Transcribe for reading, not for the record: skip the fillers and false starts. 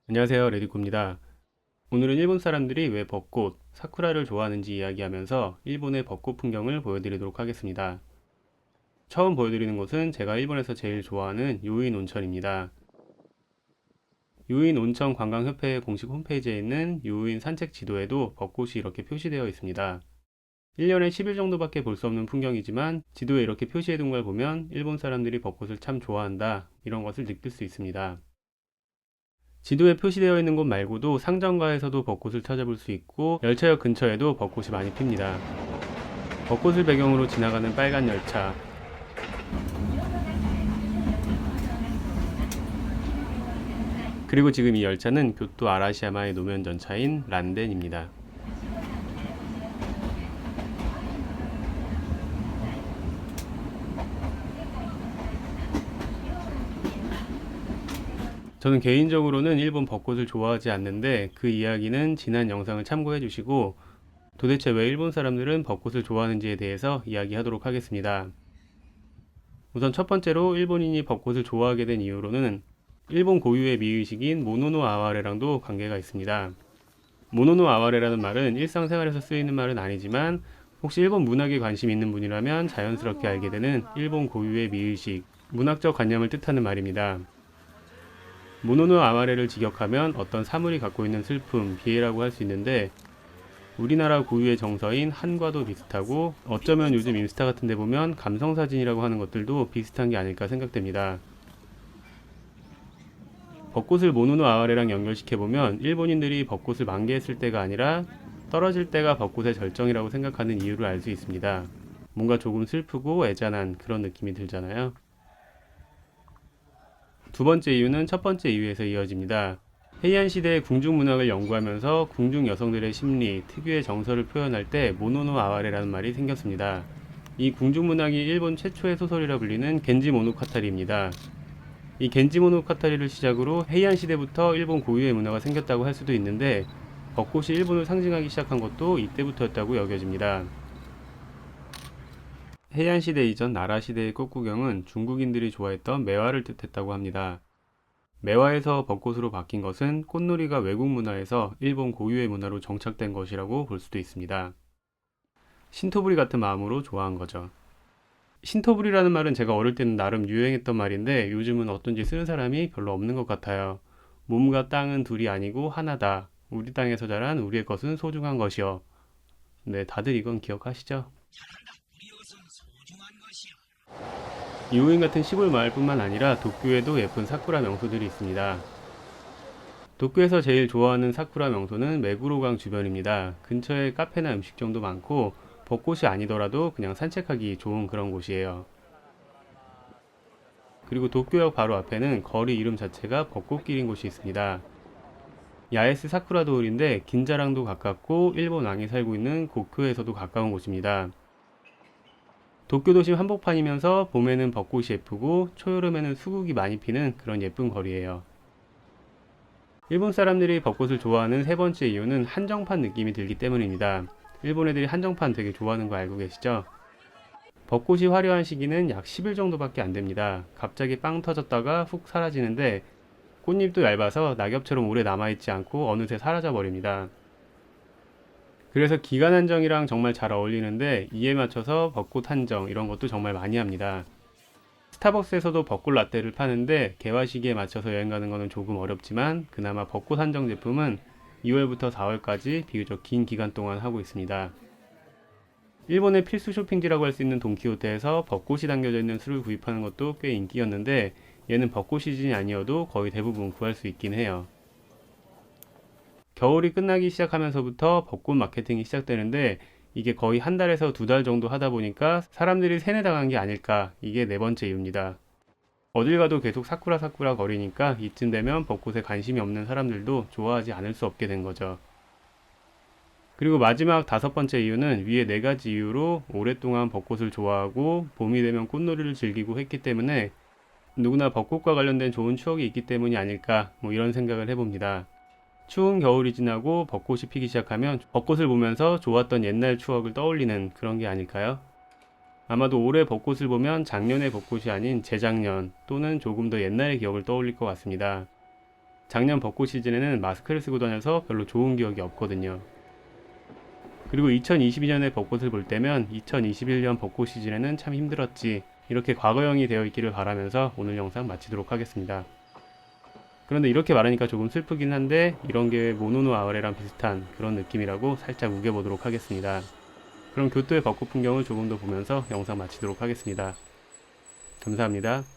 안녕하세요, 레디코입니다. 오늘은 일본 사람들이 왜 벚꽃, 사쿠라를 좋아하는지 이야기하면서 일본의 벚꽃 풍경을 보여드리도록 하겠습니다. 처음 보여드리는 곳은 제가 일본에서 제일 좋아하는 요인 온천입니다. 요인 온천 관광협회의 공식 홈페이지에 있는 요인 산책 지도에도 벚꽃이 이렇게 표시되어 있습니다. 1년에 10일 정도밖에 볼 수 없는 풍경이지만 지도에 이렇게 표시해둔 걸 보면 일본 사람들이 벚꽃을 참 좋아한다, 이런 것을 느낄 수 있습니다. 지도에 표시되어 있는 곳 말고도 상점가에서도 벚꽃을 찾아볼 수 있고 열차역 근처에도 벚꽃이 많이 핍니다. 벚꽃을 배경으로 지나가는 빨간 열차, 그리고 지금 이 열차는 교토 아라시야마의 노면 전차인 란덴입니다. 저는 개인적으로는 일본 벚꽃을 좋아하지 않는데 그 이야기는 지난 영상을 참고해 주시고 도대체 왜 일본 사람들은 벚꽃을 좋아하는지에 대해서 이야기하도록 하겠습니다. 우선 첫 번째로 일본인이 벚꽃을 좋아하게 된 이유로는 일본 고유의 미의식인 모노노 아와레랑도 관계가 있습니다. 모노노 아와레라는 말은 일상생활에서 쓰이는 말은 아니지만 혹시 일본 문학에 관심 있는 분이라면 자연스럽게 알게 되는 일본 고유의 미의식, 문학적 관념을 뜻하는 말입니다. 모노노 아와레를 직역하면 어떤 사물이 갖고 있는 슬픔, 비애라고 할 수 있는데 우리나라 고유의 정서인 한과도 비슷하고 어쩌면 요즘 인스타 같은 데 보면 감성사진이라고 하는 것들도 비슷한 게 아닐까 생각됩니다. 벚꽃을 모노노 아와레랑 연결시켜보면 일본인들이 벚꽃을 만개했을 때가 아니라 떨어질 때가 벚꽃의 절정이라고 생각하는 이유를 알 수 있습니다. 뭔가 조금 슬프고 애잔한 그런 느낌이 들잖아요. 두 번째 이유는 첫 번째 이유에서 이어집니다. 헤이안 시대의 궁중 문학을 연구하면서 궁중 여성들의 심리, 특유의 정서를 표현할 때 모노노 아와레라는 말이 생겼습니다. 이 궁중 문학이 일본 최초의 소설이라 불리는 겐지 모노카타리입니다. 이 겐지 모노카타리를 시작으로 헤이안 시대부터 일본 고유의 문화가 생겼다고 할 수도 있는데 벚꽃이 일본을 상징하기 시작한 것도 이때부터였다고 여겨집니다. 헤이안 시대 이전 나라 시대의 꽃구경은 중국인들이 좋아했던 매화를 뜻했다고 합니다. 매화에서 벚꽃으로 바뀐 것은 꽃놀이가 외국 문화에서 일본 고유의 문화로 정착된 것이라고 볼 수도 있습니다. 신토부리 같은 마음으로 좋아한 거죠. 신토부리라는 말은 제가 어릴 때는 나름 유행했던 말인데 요즘은 어떤지 쓰는 사람이 별로 없는 것 같아요. 몸과 땅은 둘이 아니고 하나다. 우리 땅에서 자란 우리의 것은 소중한 것이여. 네, 다들 이건 기억하시죠? 이호인 같은 시골 마을뿐만 아니라 도쿄에도 예쁜 사쿠라 명소들이 있습니다. 도쿄에서 제일 좋아하는 사쿠라 명소는 메구로강 주변입니다. 근처에 카페나 음식점도 많고 벚꽃이 아니더라도 그냥 산책하기 좋은 그런 곳이에요. 그리고 도쿄역 바로 앞에는 거리 이름 자체가 벚꽃길인 곳이 있습니다. 야에스 사쿠라 도울인데 긴자랑도 가깝고 일본 왕이 살고 있는 고쿄에서도 가까운 곳입니다. 도쿄 도심 한복판이면서 봄에는 벚꽃이 예쁘고 초여름에는 수국이 많이 피는 그런 예쁜 거리예요. 일본 사람들이 벚꽃을 좋아하는 세 번째 이유는 한정판 느낌이 들기 때문입니다. 일본 애들이 한정판 되게 좋아하는 거 알고 계시죠? 벚꽃이 화려한 시기는 약 10일 정도밖에 안 됩니다. 갑자기 빵 터졌다가 훅 사라지는데 꽃잎도 얇아서 낙엽처럼 오래 남아있지 않고 어느새 사라져 버립니다. 그래서 기간 한정이랑 정말 잘 어울리는데 이에 맞춰서 벚꽃 한정 이런 것도 정말 많이 합니다. 스타벅스에서도 벚꽃 라떼를 파는데 개화 시기에 맞춰서 여행 가는 거는 조금 어렵지만 그나마 벚꽃 한정 제품은 2월부터 4월까지 비교적 긴 기간 동안 하고 있습니다. 일본의 필수 쇼핑지라고 할 수 있는 돈키호테에서 벚꽃이 담겨져 있는 술을 구입하는 것도 꽤 인기였는데 얘는 벚꽃 시즌이 아니어도 거의 대부분 구할 수 있긴 해요. 겨울이 끝나기 시작하면서부터 벚꽃 마케팅이 시작되는데 이게 거의 한 달에서 두 달 정도 하다 보니까 사람들이 세뇌당한 게 아닐까, 이게 네 번째 이유입니다. 어딜 가도 계속 사쿠라 사쿠라 거리니까 이쯤 되면 벚꽃에 관심이 없는 사람들도 좋아하지 않을 수 없게 된 거죠. 그리고 마지막 다섯 번째 이유는 위에 네 가지 이유로 오랫동안 벚꽃을 좋아하고 봄이 되면 꽃놀이를 즐기고 했기 때문에 누구나 벚꽃과 관련된 좋은 추억이 있기 때문이 아닐까, 이런 생각을 해봅니다. 추운 겨울이 지나고 벚꽃이 피기 시작하면 벚꽃을 보면서 좋았던 옛날 추억을 떠올리는 그런 게 아닐까요? 아마도 올해 벚꽃을 보면 작년의 벚꽃이 아닌 재작년 또는 조금 더 옛날의 기억을 떠올릴 것 같습니다. 작년 벚꽃 시즌에는 마스크를 쓰고 다녀서 별로 좋은 기억이 없거든요. 그리고 2022년에 벚꽃을 볼 때면 2021년 벚꽃 시즌에는 참 힘들었지, 이렇게 과거형이 되어 있기를 바라면서 오늘 영상 마치도록 하겠습니다. 그런데 이렇게 말하니까 조금 슬프긴 한데 이런 게 모노노 아우레랑 비슷한 그런 느낌이라고 살짝 우겨보도록 하겠습니다. 그럼 교토의 벚꽃 풍경을 조금 더 보면서 영상 마치도록 하겠습니다. 감사합니다.